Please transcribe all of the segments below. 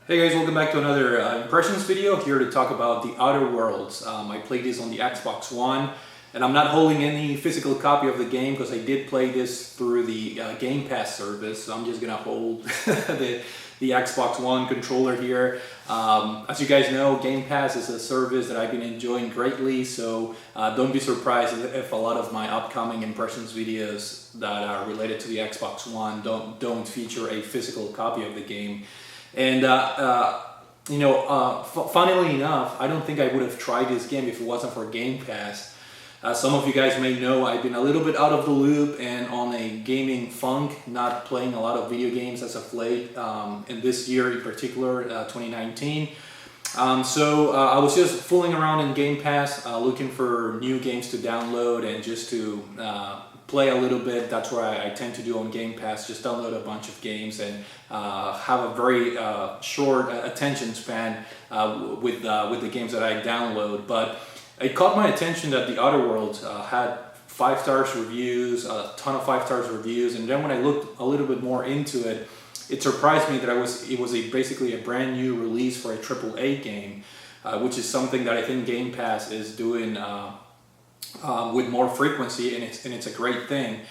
Hey guys, welcome back to another impressions video. Here to talk about The Outer Worlds. I played this on the Xbox One, and I'm not holding any physical copy of the game because I did play this through the Game Pass service. So I'm just gonna hold the Xbox One controller here. As you guys know, Game Pass is a service that I've been enjoying greatly. So don't be surprised if a lot of my upcoming impressions videos that are related to the Xbox One don't feature a physical copy of the game. And funnily enough, I don't think I would have tried this game if it wasn't for Game Pass. Some of you guys may know I've been a little bit out of the loop and on a gaming funk, not playing a lot of video games as of late, and this year in particular, 2019. So I was just fooling around in Game Pass, looking for new games to download and just to play a little bit. That's what I tend to do on Game Pass, just download a bunch of games and have a very short attention span with the games that I download. But it caught my attention that The Outer Worlds had 5 stars reviews, a ton of 5 stars reviews, and then when I looked a little bit more into it, it surprised me that it was basically a brand new release for a AAA game, which is something that I think Game Pass is doing with more frequency, and it's a great thing.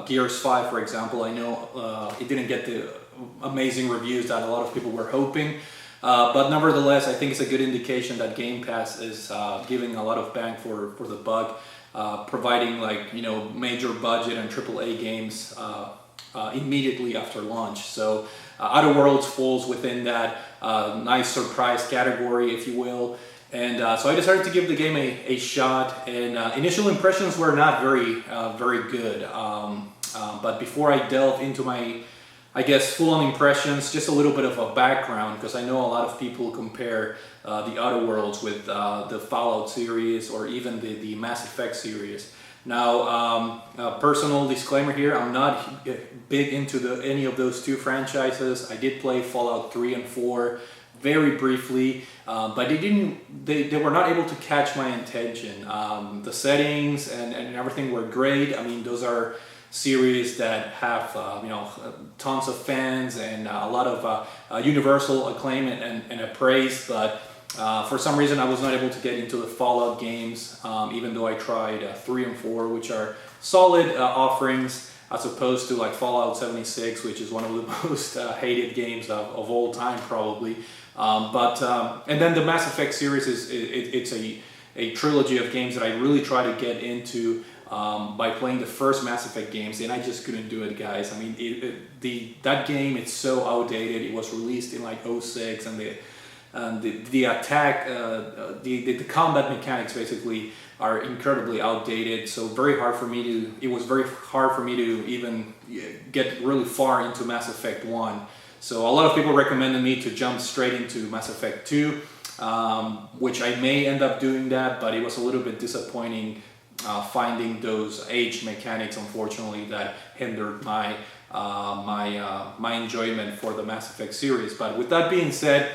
Gears 5, for example, I know it didn't get the amazing reviews that a lot of people were hoping, but nevertheless, I think it's a good indication that Game Pass is giving a lot of bang for the buck, providing major budget and AAA games immediately after launch. So Outer Worlds falls within that nice surprise category, if you will. And so I decided to give the game a shot, and initial impressions were not very good. But before I delve into my, I guess, full-on impressions, just a little bit of a background, because I know a lot of people compare the Outer Worlds with the Fallout series or even the Mass Effect series. Now, personal disclaimer here, I'm not big into any of those two franchises. I did play Fallout 3 and 4 very briefly, but they were not able to catch my attention. The settings and everything were great. I mean, those are series that have tons of fans and a lot of universal acclaim and praise, but for some reason I was not able to get into the Fallout games, even though I tried 3 and 4, which are solid offerings, as opposed to like Fallout 76, which is one of the most hated games of all time probably. And then the Mass Effect series it's a trilogy of games that I really try to get into by playing the first Mass Effect games, and I just couldn't do it, guys. I mean, that game, it's so outdated. It was released in like 06, and the attack, the combat mechanics basically are incredibly outdated. So it was very hard for me to even get really far into Mass Effect 1. So a lot of people recommended me to jump straight into Mass Effect 2, which I may end up doing that, but it was a little bit disappointing finding those age mechanics, unfortunately, that hindered my enjoyment for the Mass Effect series. But with that being said,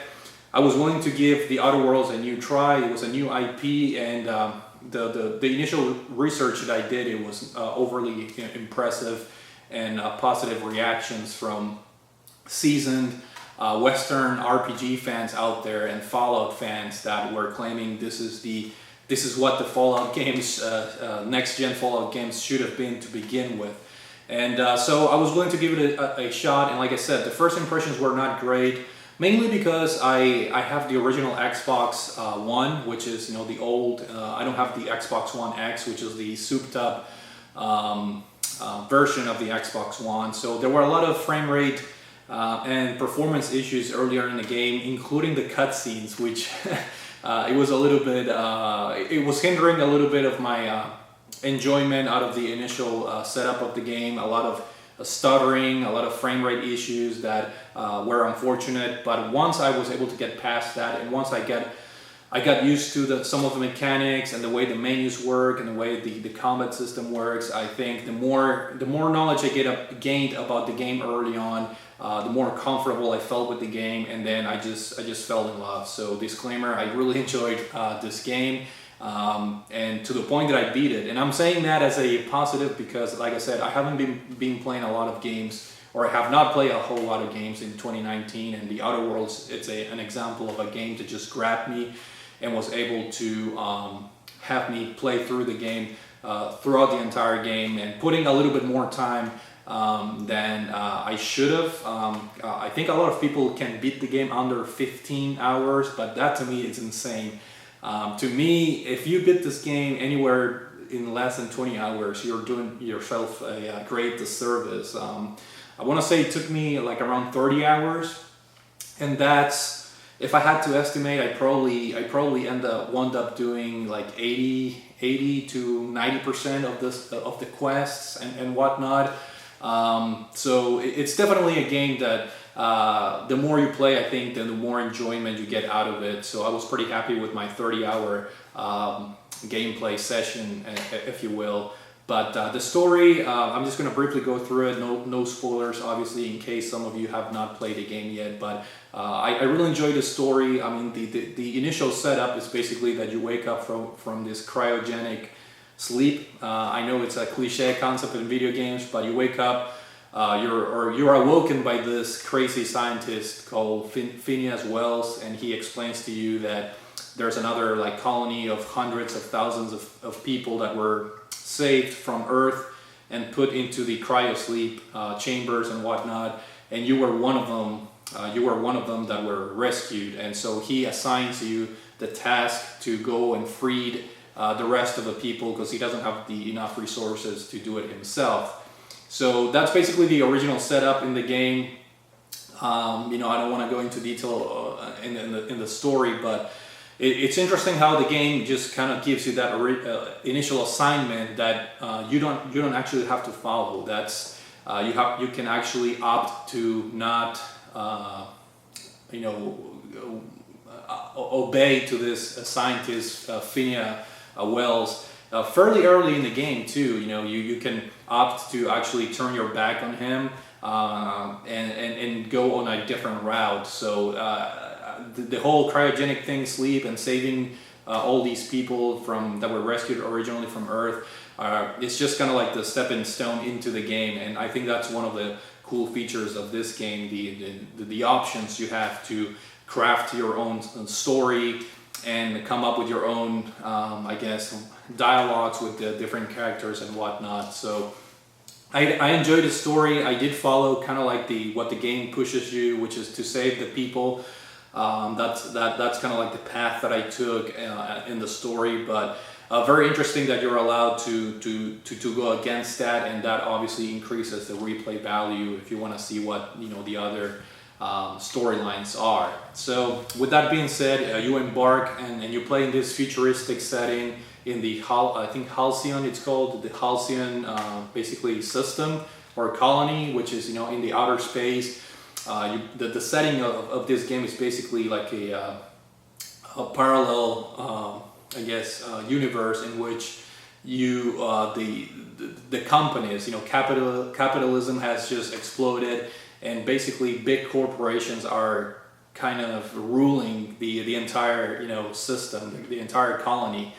I was willing to give The Outer Worlds a new try. It was a new IP, and the initial research that I did, it was overly impressive, and positive reactions from seasoned Western RPG fans out there and Fallout fans that were claiming this is what the Fallout games, next-gen Fallout games should have been to begin with. And so I was willing to give it a shot, and like I said, the first impressions were not great, mainly because I have the original Xbox One, which is the old, I don't have the Xbox One X, which is the souped-up version of the Xbox One. So there were a lot of frame rate and performance issues earlier in the game, including the cutscenes, which it was a little bit, it was hindering a little bit of my enjoyment out of the initial setup of the game. A lot of stuttering, a lot of frame rate issues that were unfortunate. But once I was able to get past that, and once I got used to some of the mechanics and the way the menus work and the way the combat system works, I think the more knowledge I gained about the game early on, the more comfortable I felt with the game, and then I just fell in love. So disclaimer, I really enjoyed this game, and to the point that I beat it. And I'm saying that as a positive because, like I said, I haven't been playing a lot of games or I have not played a whole lot of games in 2019, and The Outer Worlds, it's an example of a game that just grabbed me and was able to have me play through the game throughout the entire game, and putting a little bit more time than I should have. I think a lot of people can beat the game under 15 hours, but that to me is insane. To me, if you beat this game anywhere in less than 20 hours, you're doing yourself a great disservice. I want to say it took me like around 30 hours, and that's, if I had to estimate, I probably wound up doing like 80 to 90% of the quests and whatnot. So it's definitely a game that the more you play, I think, then the more enjoyment you get out of it. So I was pretty happy with my 30-hour gameplay session, if you will. But the story, I'm just going to briefly go through it. No spoilers, obviously, in case some of you have not played the game yet. But I really enjoyed the story. I mean, the initial setup is basically that you wake up from this cryogenic sleep. I know it's a cliche concept in video games, but you wake up, you're awoken by this crazy scientist called Phineas Wells, and he explains to you that there's another like colony of hundreds of thousands of people that were saved from Earth and put into the cryosleep chambers and whatnot, and you were one of them. You were one of them that were rescued, and so he assigns you the task to go and free the rest of the people, because he doesn't have enough resources to do it himself. So that's basically the original setup in the game. You know, I don't want to go into detail in the story, but it's interesting how the game just kind of gives you that initial assignment that you don't actually have to follow. That's you can actually opt to not obey to this scientist Phineas Wells fairly early in the game too. You know, you can opt to actually turn your back on him and go on a different route. So the whole cryogenic thing, sleep and saving all these people that were rescued originally from Earth, it's just kind of like the stepping stone into the game. And I think that's one of the cool features of this game, the options you have to craft your own story and come up with your own, I guess, dialogues with the different characters and whatnot. So I enjoyed the story. I did follow kind of like what the game pushes you, which is to save the people. That's kind of like the path that I took in the story, but very interesting that you're allowed to go against that, and that obviously increases the replay value if you want to see what the other storylines are. So with that being said, you embark and you play in this futuristic setting in the I think Halcyon, it's called the Halcyon basically system or colony, which is in the outer space. The setting of this game is basically like a parallel I guess universe in which the companies, capitalism has just exploded, and basically big corporations are kind of ruling the entire system, the entire colony.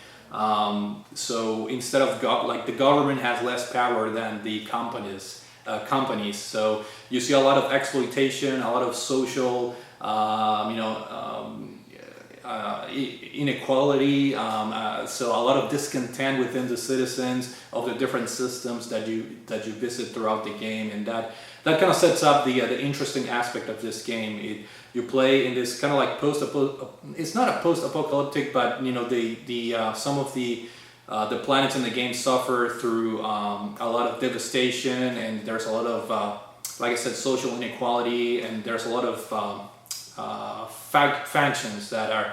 So instead of the government has less power than the companies. So you see a lot of exploitation, a lot of social, inequality. So a lot of discontent within the citizens of the different systems that you visit throughout the game, and that kind of sets up the interesting aspect of this game. You play in this kind of like it's not a post-apocalyptic, but some of the planets in the game suffer through a lot of devastation, and there's a lot of like I said, social inequality, and there's a lot of factions that are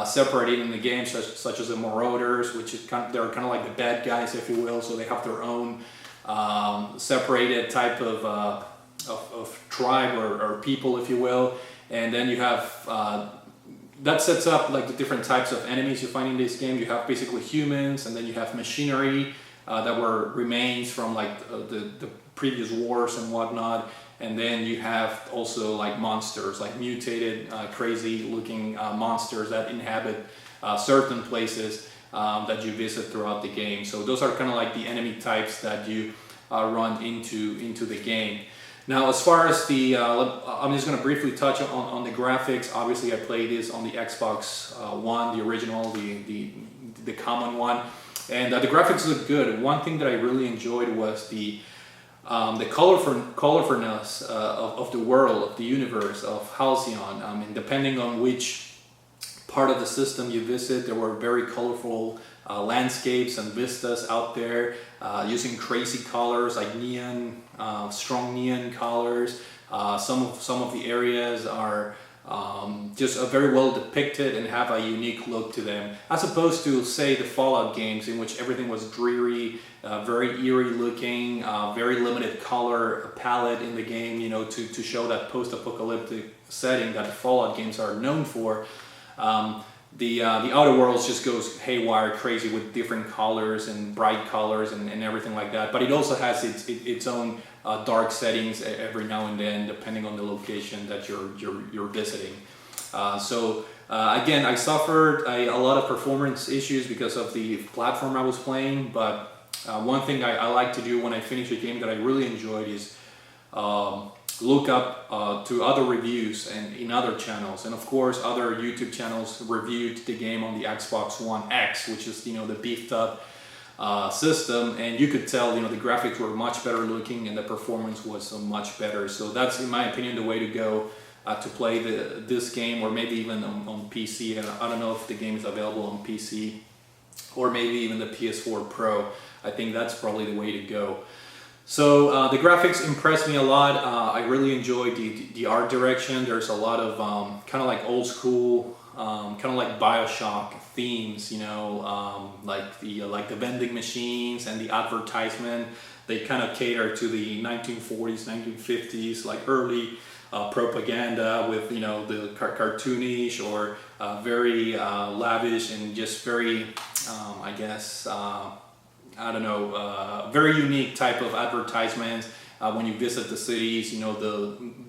separated in the game, such as the Marauders, which is they're kind of like the bad guys, if you will. So they have their own separated type of tribe or people, if you will. And then you have that sets up like the different types of enemies you find in this game. You have basically humans, and then you have machinery that were remains from like the previous wars and whatnot. And then you have also like monsters, like mutated, crazy looking monsters that inhabit certain places that you visit throughout the game. So those are kind of like the enemy types that you run into the game. Now, as far as I'm just going to briefly touch on the graphics. Obviously, I played this on the Xbox One, the original, the common one, and the graphics look good. One thing that I really enjoyed was the colorfulness of the world, of the universe, of Halcyon. I mean, depending on which part of the system you visit, there were very colorful landscapes and vistas out there, using crazy colors like neon, strong neon colors. Some of the areas are just very well depicted and have a unique look to them, as opposed to, say, the Fallout games, in which everything was dreary, very eerie looking, very limited color palette in the game, you know, to show that post-apocalyptic setting that the Fallout games are known for. The Outer Worlds just goes haywire crazy with different colors and bright colors and everything like that. But it also has its own dark settings every now and then, depending on the location that you're visiting. Again, I suffered a lot of performance issues because of the platform I was playing. But one thing I like to do when I finish a game that I really enjoyed is look up to other reviews and in other channels, and of course other YouTube channels reviewed the game on the Xbox One X, which is, you know, the beefed up system, and you could tell, you know, the graphics were much better looking and the performance was much better. So that's, in my opinion, the way to go to play this game, or maybe even on PC. I don't know if the game is available on PC, or maybe even the PS4 Pro. I think that's probably the way to go. So the graphics impressed me a lot. I really enjoyed the art direction. There's a lot of kind of like old school, kind of like BioShock themes, you know, like the vending machines and the advertisement. They kind of cater to the 1940s, 1950s, like early propaganda with, you know, the cartoonish or very lavish and just very, I guess, I don't know, very unique type of advertisements when you visit the cities. You know,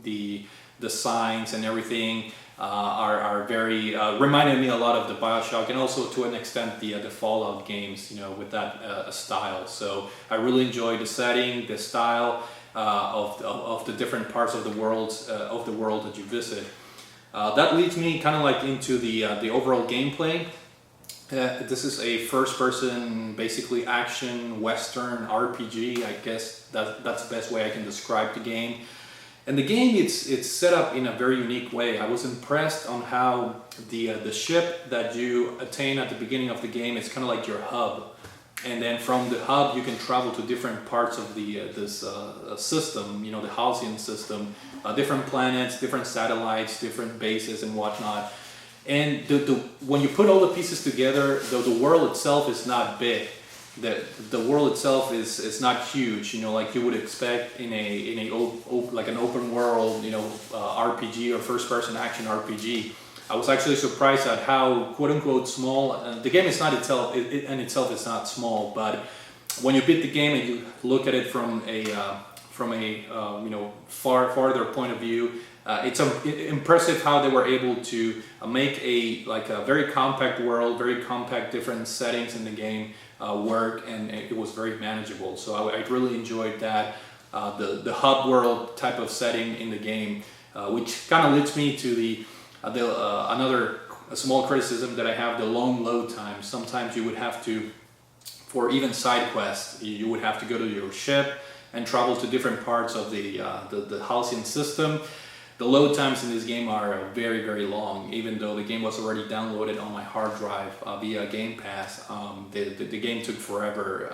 the signs and everything are very reminded me a lot of the BioShock, and also to an extent the Fallout games, you know, with that style. So I really enjoyed the setting, the style of the different parts of the world that you visit. That leads me kind of like into the overall gameplay. This is a first-person, basically action Western RPG. I guess that's the best way I can describe the game. And the game, it's set up in a very unique way. I was impressed on how the ship that you attain at the beginning of the game is kind of like your hub, and then from the hub you can travel to different parts of this system. You know, the Halcyon system, different planets, different satellites, different bases, and whatnot. And when you put all the pieces together, the world itself is not big. The world itself is not huge, you know, like you would expect in like an open world, you know, RPG or first person action RPG. I was actually surprised at how quote unquote small the game is not itself. In itself is not small, but when you beat the game and you look at it from a you know, farther point of view. It's impressive how they were able to make a very compact world, very compact different settings in the game work, and it was very manageable. So I really enjoyed that, the hub world type of setting in the game, which kind of leads me to another small criticism that I have: the long load time. Sometimes you would have to, for even side quests, you would have to go to your ship and travel to different parts of the Halcyon system. The load times in this game are very, very long. Even though the game was already downloaded on my hard drive via Game Pass, the game took forever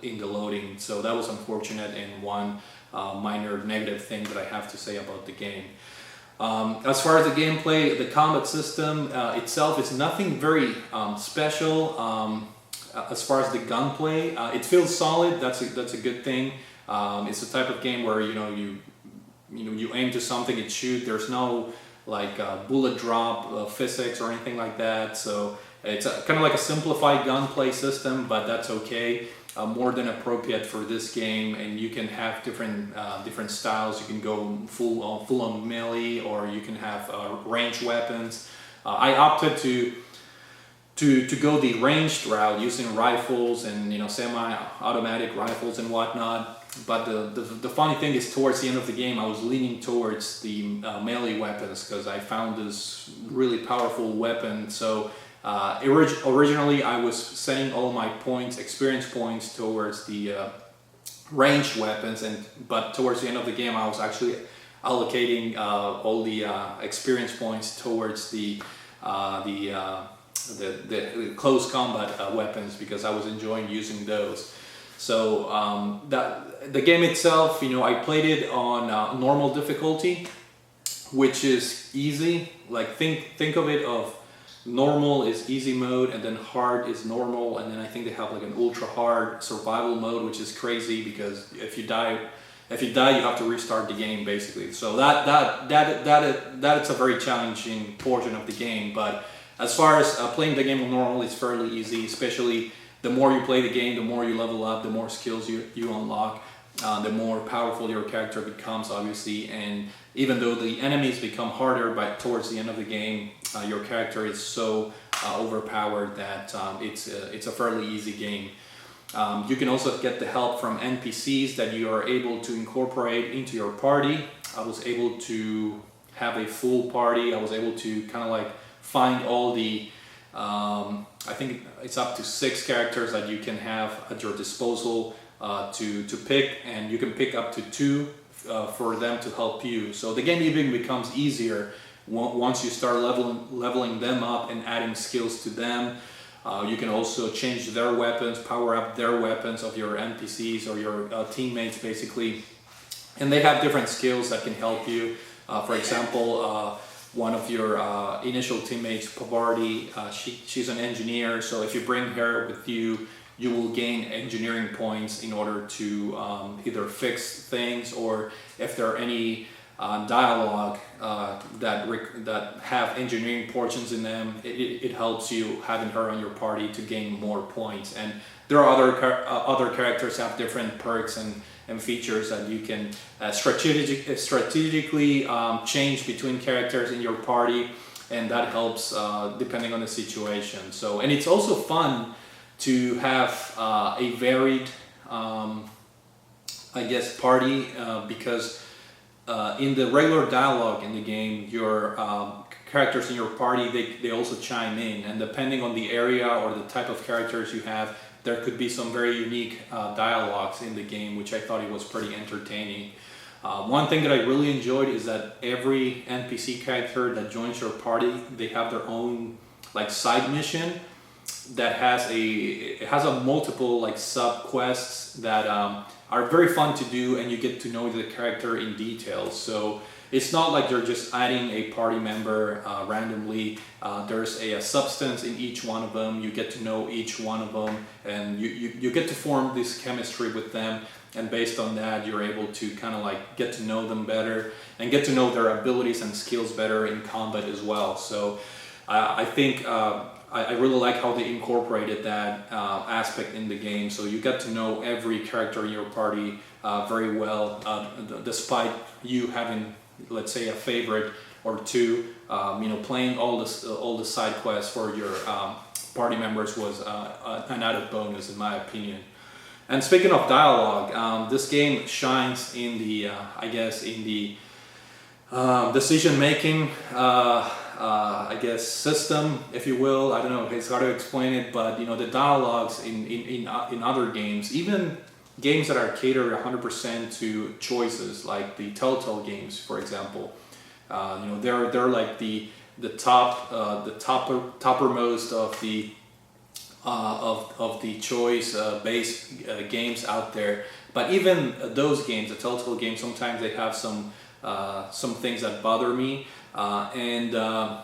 in the loading. So that was unfortunate, and one minor negative thing that I have to say about the game. As far as the gameplay, the combat system itself is nothing very special. As far as the gunplay, it feels solid. That's a good thing. It's the type of game where you aim to something, it shoot. There's no like bullet drop physics or anything like that. So it's kind of like a simplified gunplay system, but that's okay. More than appropriate for this game, and you can have different styles. You can go full on melee, or you can have ranged weapons. I opted to go the ranged route using rifles and, you know, semi-automatic rifles and whatnot. but the funny thing is, towards the end of the game, I was leaning towards the melee weapons because I found this really powerful weapon. So originally I was setting all my points, experience points, towards the ranged weapons, but towards the end of the game I was actually allocating all the experience points towards the close combat weapons, because I was enjoying using those. So that the game itself, I played it on normal difficulty, which is easy. Like think of it of normal is easy mode, and then hard is normal, and then I think they have like an ultra hard survival mode, which is crazy because if you die, you have to restart the game basically. So that is a very challenging portion of the game. But as far as playing the game on normal, it's fairly easy, especially the more you play the game, the more you level up, the more skills you unlock, the more powerful your character becomes, obviously. And even though the enemies become harder towards the end of the game, your character is so overpowered that it's a fairly easy game. You can also get the help from NPCs that you are able to incorporate into your party. I was able to have a full party. I was able to kind of like find all the I think it's up to 6 characters that you can have at your disposal to pick, and you can pick up to 2 for them to help you. So the game even becomes easier once you start leveling them up and adding skills to them. You can also change their weapons, power up their weapons of your NPCs or your teammates basically, and they have different skills that can help you. For example, one of your initial teammates, Pavardi, she's an engineer, so if you bring her with you, you will gain engineering points in order to either fix things, or if there are any dialogue that have engineering portions in them, it helps you having her on your party to gain more points. And there are other characters have different perks and features that you can strategically change between characters in your party, and that helps depending on the situation. So, and it's also fun to have a varied, I guess, party because in the regular dialogue in the game, your characters in your party, they also chime in, and depending on the area or the type of characters you have, there could be some very unique dialogues in the game, which I thought it was pretty entertaining. One thing that I really enjoyed is that every NPC character that joins your party, they have their own like side mission that has a multiple like sub quests that are very fun to do, and you get to know the character in detail. So it's not like they're just adding a party member randomly. There's a substance in each one of them. You get to know each one of them, and you get to form this chemistry with them, and based on that you're able to kind of like get to know them better and get to know their abilities and skills better in combat as well. So I think I really like how they incorporated that aspect in the game. So you get to know every character in your party very well, despite you having, let's say, a favorite or two. Playing all the side quests for your party members was an added bonus, in my opinion. And speaking of dialogue, this game shines in the, I guess, in the decision making. I guess system, if you will. I don't know, it's hard to explain it, but the dialogues in other games, even games that are catered 100% to choices, like the Telltale games, for example, they're like the toppermost of the choice based games out there. But even those games, the Telltale games, sometimes they have some things that bother me. The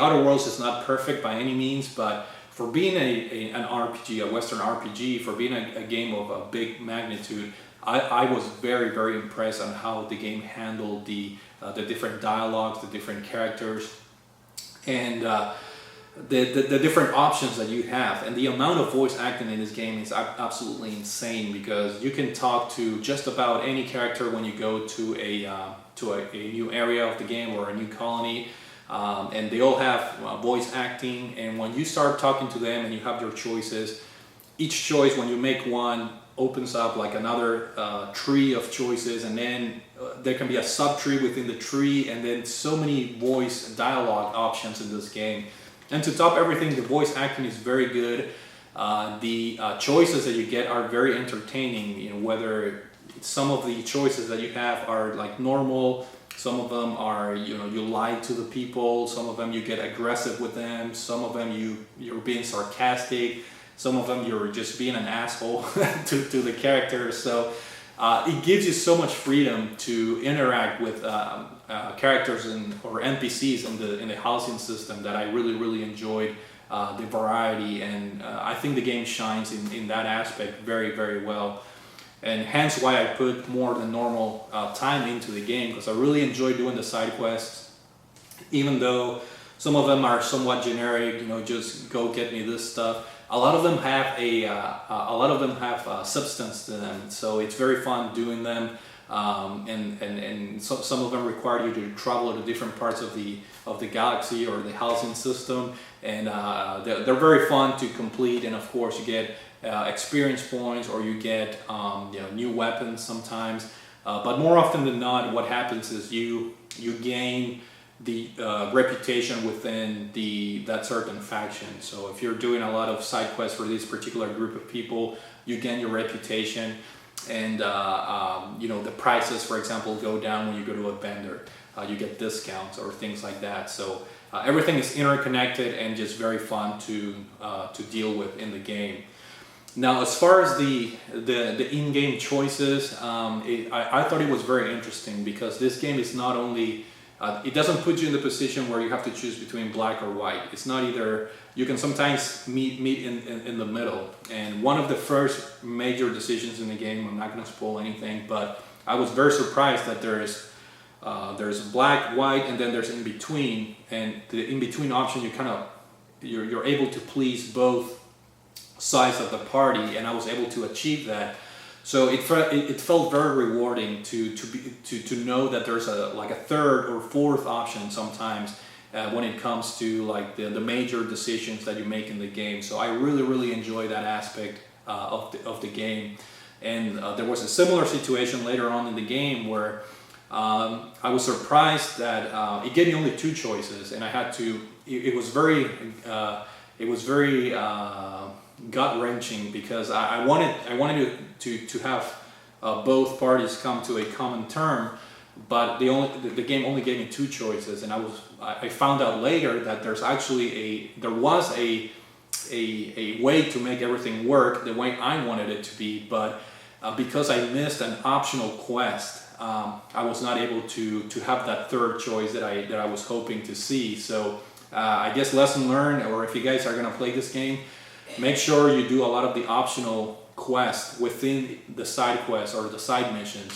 Outer Worlds is not perfect by any means, but for being an RPG, a Western RPG, for being a game of a big magnitude, I was very, very impressed on how the game handled the different dialogues, the different characters, and the different options that you have. And the amount of voice acting in this game is absolutely insane, because you can talk to just about any character when you go to a new area of the game or a new colony, and they all have voice acting. And when you start talking to them and you have your choices, each choice, when you make one, opens up like another tree of choices, and then there can be a sub-tree within the tree, and then so many voice dialogue options in this game. And to top everything, the voice acting is very good. The choices that you get are very entertaining. You know, whether some of the choices that you have are like normal, some of them are, you know, you lie to the people, some of them you get aggressive with them, some of them you're being sarcastic, some of them you're just being an asshole to the characters. So it gives you so much freedom to interact with characters or NPCs in the housing system that I really enjoyed the variety, and I think the game shines in that aspect very well. And hence why I put more than normal time into the game, because I really enjoy doing the side quests, even though some of them are somewhat generic. You know, just go get me this stuff. A lot of them have substance to them, so it's very fun doing them. And some of them require you to travel to different parts of the galaxy or the housing system, and they're very fun to complete. And of course, you get experience points, or you get you know, new weapons sometimes. But more often than not, what happens is you gain the reputation within that certain faction. So if you're doing a lot of side quests for this particular group of people, you gain your reputation, and you know, the prices, for example, go down when you go to a vendor. You get discounts or things like that. So everything is interconnected and just very fun to deal with in the game. Now, as far as the in-game choices, I thought it was very interesting, because this game is not only it doesn't put you in the position where you have to choose between black or white. It's not either. You can sometimes meet in the middle. And one of the first major decisions in the game, I'm not going to spoil anything, but I was very surprised that there's black, white, and then there's in between. And the in between option, you're able to please both sides of the party, and I was able to achieve that. So it felt very rewarding to know that there's a third or fourth option sometimes when it comes to like the major decisions that you make in the game. So I really enjoy that aspect of the game. And there was a similar situation later on in the game where I was surprised that it gave me only two choices, and I had to. It was very gut-wrenching, because I wanted to have both parties come to a common term, but the game only gave me two choices, and I found out later that there was a way to make everything work the way I wanted it to be, but because I missed an optional quest, I was not able to have that third choice that I was hoping to see. So I guess lesson learned, or if you guys are gonna play this game, make sure you do a lot of the optional quests within the side quests or the side missions,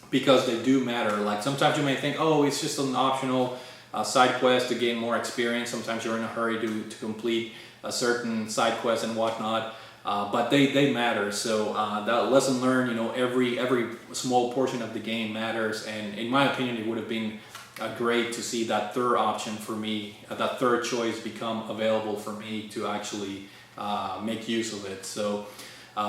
because they do matter. Like sometimes you may think, oh, it's just an optional side quest to gain more experience. Sometimes you're in a hurry to complete a certain side quest and whatnot, but they matter. So that lesson learned, you know, every small portion of the game matters, and in my opinion, it would have been great to see that third option for me, that third choice become available for me to actually make use of it. So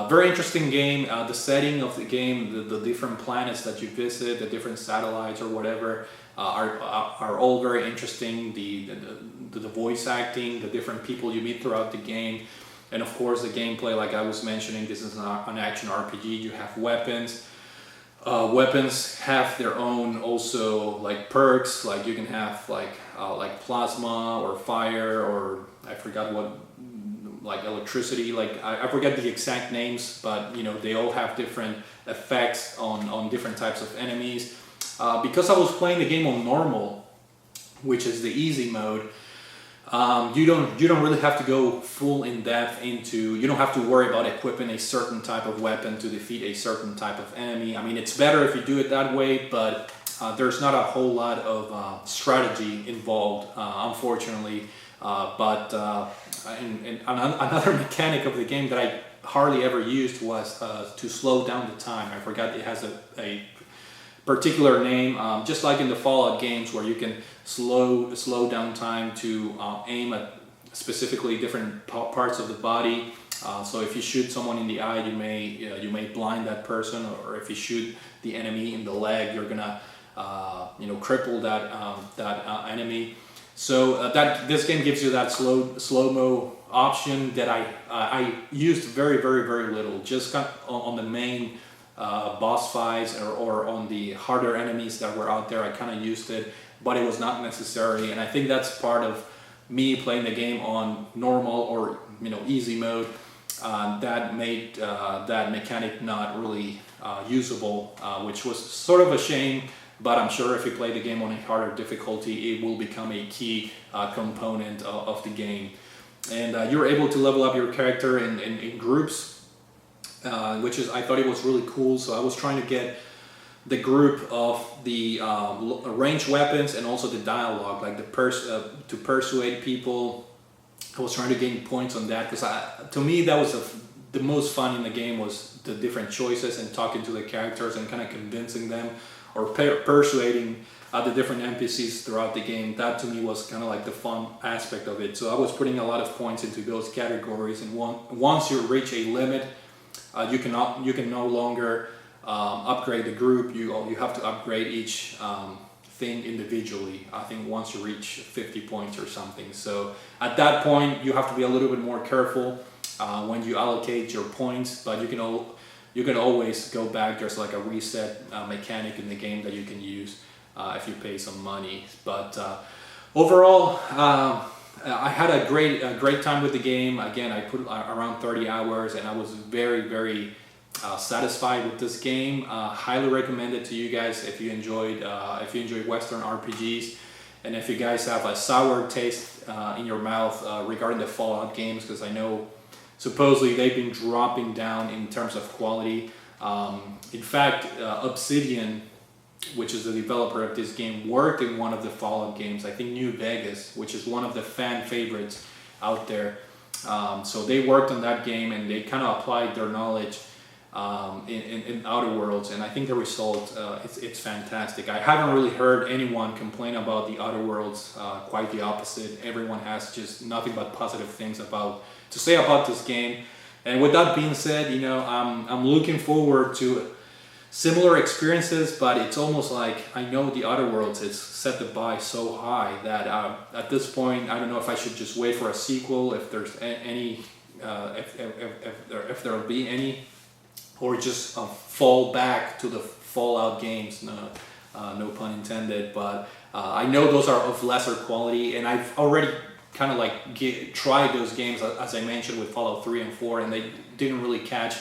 very interesting game. The setting of the game, the different planets that you visit, the different satellites or whatever, are all very interesting. The voice acting, the different people you meet throughout the game, and of course the gameplay, like I was mentioning, this is an action RPG. You have weapons. Weapons have their own also like perks, like you can have like plasma or fire, or I forgot what, like electricity, like I forget the exact names, but you know, they all have different effects on different types of enemies. Because I was playing the game on normal, which is the easy mode, you don't really have to go full in depth into. You don't have to worry about equipping a certain type of weapon to defeat a certain type of enemy. I mean, it's better if you do it that way, but there's not a whole lot of strategy involved, unfortunately. But another mechanic of the game that I hardly ever used was to slow down the time. I forgot it has a particular name, just like in the Fallout games, where you can slow down time to aim at specifically different parts of the body. So if you shoot someone in the eye, you may blind that person, or if you shoot the enemy in the leg, you're gonna cripple that enemy. So that this game gives you that slow-mo option that I used very little, just kind of on the main boss fights or on the harder enemies that were out there. I kind of used it, but it was not necessary, and I think that's part of me playing the game on normal or easy mode. That made that mechanic not really usable, which was sort of a shame. But I'm sure if you play the game on a harder difficulty, it will become a key component of the game. And you're able to level up your character in groups, which is, I thought it was really cool. So I was trying to get the group of the ranged weapons and also the dialogue, like to persuade people. I was trying to gain points on that because to me that was the most fun in the game, was the different choices and talking to the characters and kind of convincing them or persuading the different NPCs throughout the game. That to me was kind of like the fun aspect of it. So I was putting a lot of points into those categories, and once you reach a limit, you can no longer upgrade the group. You have to upgrade each thing individually. I think once you reach 50 points or something. So at that point you have to be a little bit more careful when you allocate your points, but you can always go back. There's like a reset mechanic in the game that you can use if you pay some money. But overall, I had a great time with the game. Again, I put around 30 hours, and I was very satisfied with this game. Highly recommend it to you guys if you enjoyed Western RPGs, and if you guys have a sour taste in your mouth regarding the Fallout games, because I know supposedly they've been dropping down in terms of quality. In fact, Obsidian, which is the developer of this game, worked in one of the Fallout games, I think New Vegas, which is one of the fan favorites out there. So they worked on that game, and they kind of applied their knowledge in Outer Worlds, and I think the result it's fantastic. I haven't really heard anyone complain about the Outer Worlds. Quite the opposite. Everyone has just nothing but positive things to say about this game. And with that being said, I'm looking forward to similar experiences, but it's almost like I know the Outer Worlds is set the bar so high that at this point I don't know if I should just wait for a sequel, if there's any, if there'll be any, or just fall back to the Fallout games. No pun intended. But I know those are of lesser quality, and I've already kind of like tried those games, as I mentioned, with Fallout 3 and 4, and they didn't really catch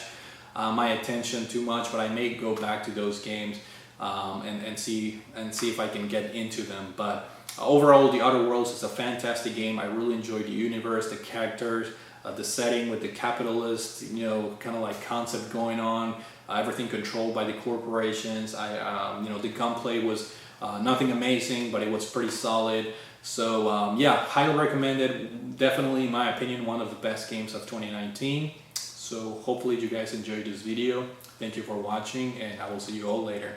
my attention too much. But I may go back to those games and see if I can get into them. But overall, The Outer Worlds is a fantastic game. I really enjoyed the universe, the characters, the setting with the capitalist, kind of like concept going on. Everything controlled by the corporations. The gunplay was nothing amazing, but it was pretty solid. So yeah, highly recommended. Definitely, in my opinion, one of the best games of 2019. So hopefully you guys enjoyed this video. Thank you for watching, and I will see you all later.